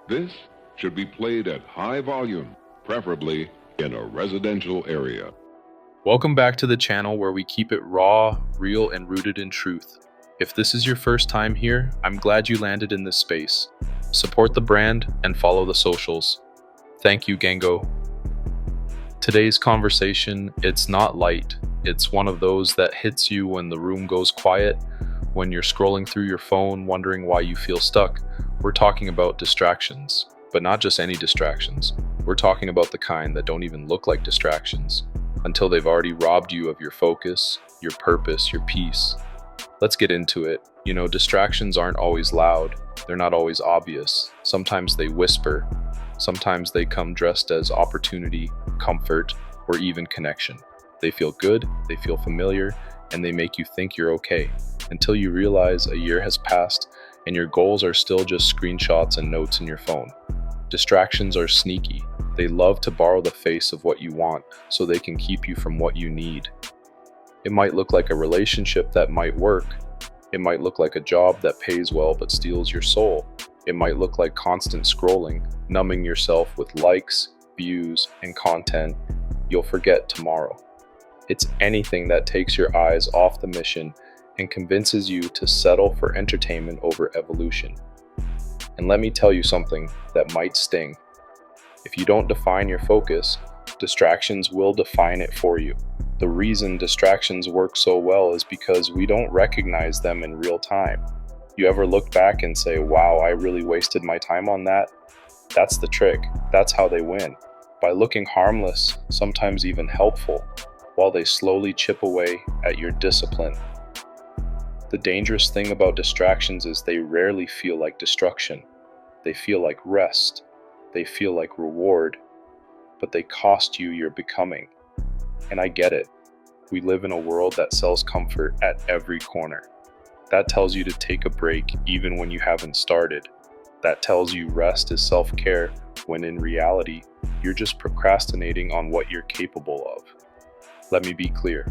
This should be played at high volume, preferably in a residential area. Welcome back to the channel where we keep it raw, real, and rooted in truth. If this is your first time here, I'm glad you landed in this space. Support the brand and follow the socials. Thank you, Gengo. Today's conversation, it's not light. It's one of those that hits you when the room goes quiet, when you're scrolling through your phone wondering why you feel stuck. We're talking about distractions, but not just any distractions. We're talking about the kind that don't even look like distractions until they've already robbed you of your focus, your purpose, your peace. Let's get into it. You know, distractions aren't always loud. They're not always obvious. Sometimes they whisper. Sometimes they come dressed as opportunity, comfort, or even connection. They feel good, they feel familiar, and they make you think you're okay, until you realize a year has passed and your goals are still just screenshots and notes in your phone. Distractions are sneaky. They love to borrow the face of what you want so they can keep you from what you need. It might look like a relationship that might work. It might look like a job that pays well but steals your soul. It might look like constant scrolling, numbing yourself with likes, views, and content you'll forget tomorrow. It's anything that takes your eyes off the mission and convinces you to settle for entertainment over evolution. And let me tell you something that might sting. If you don't define your focus, distractions will define it for you. The reason distractions work so well is because we don't recognize them in real time. You ever look back and say, wow, I really wasted my time on that? That's the trick. That's how they win. By looking harmless, sometimes even helpful, while they slowly chip away at your discipline. The dangerous thing about distractions is they rarely feel like destruction. They feel like rest. They feel like reward. But they cost you your becoming. And I get it. We live in a world that sells comfort at every corner. That tells you to take a break even when you haven't started. That tells you rest is self-care when in reality, you're just procrastinating on what you're capable of. Let me be clear.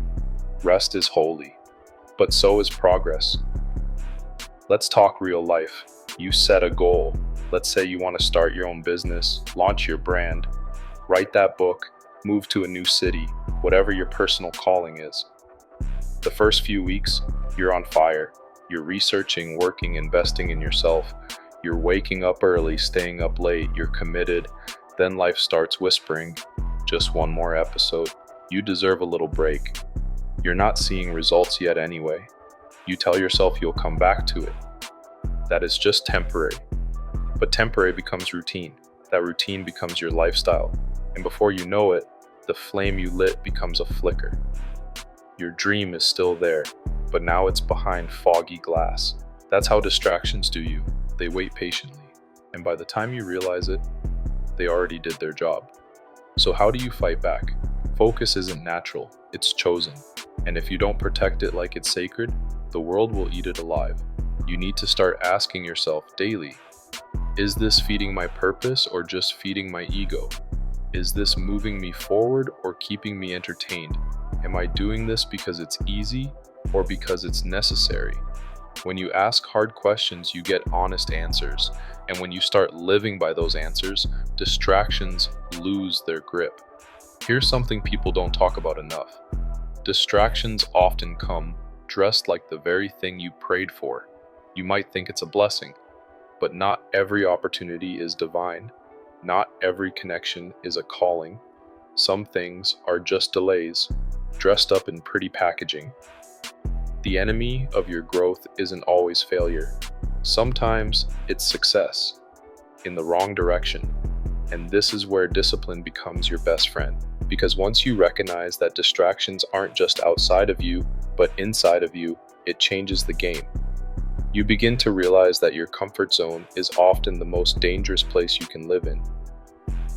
Rest is holy, but so is progress. Let's talk real life. You set a goal. Let's say you want to start your own business, launch your brand, write that book, move to a new city, whatever your personal calling is. The first few weeks, you're on fire. You're researching, working, investing in yourself. You're waking up early, staying up late. You're committed. Then life starts whispering, just one more episode. You deserve a little break. You're not seeing results yet anyway. You tell yourself you'll come back to it. That is just temporary. But temporary becomes routine. That routine becomes your lifestyle. And before you know it, the flame you lit becomes a flicker. Your dream is still there, but now it's behind foggy glass. That's how distractions do you. They wait patiently. And by the time you realize it, they already did their job. So how do you fight back? Focus isn't natural, it's chosen. And if you don't protect it like it's sacred, the world will eat it alive. You need to start asking yourself daily, is this feeding my purpose or just feeding my ego? Is this moving me forward or keeping me entertained? Am I doing this because it's easy or because it's necessary? When you ask hard questions, you get honest answers. And when you start living by those answers, distractions lose their grip. Here's something people don't talk about enough. Distractions often come dressed like the very thing you prayed for. You might think it's a blessing, but not every opportunity is divine. Not every connection is a calling. Some things are just delays, dressed up in pretty packaging. The enemy of your growth isn't always failure. Sometimes it's success in the wrong direction. And this is where discipline becomes your best friend. Because once you recognize that distractions aren't just outside of you, but inside of you, it changes the game. You begin to realize that your comfort zone is often the most dangerous place you can live in.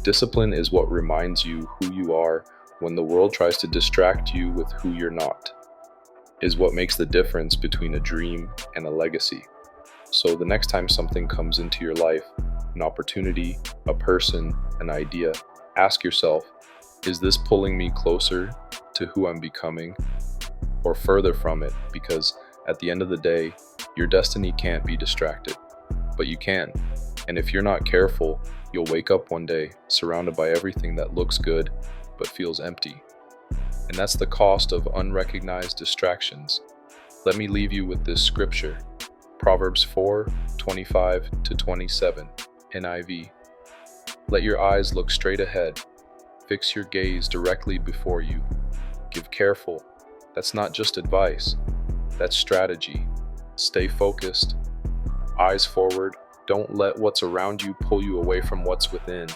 Discipline is what reminds you who you are when the world tries to distract you with who you're not. Is what makes the difference between a dream and a legacy. So the next time something comes into your life, an opportunity, a person, an idea, ask yourself, is this pulling me closer to who I'm becoming or further from it? Because at the end of the day, your destiny can't be distracted, but you can. And if you're not careful, you'll wake up one day surrounded by everything that looks good but feels empty. And that's the cost of unrecognized distractions. Let me leave you with this scripture, Proverbs 4:25-27, NIV. Let your eyes look straight ahead. Fix your gaze directly before you. Give careful. That's not just advice. That's strategy. Stay focused. Eyes forward. Don't let what's around you pull you away from what's within.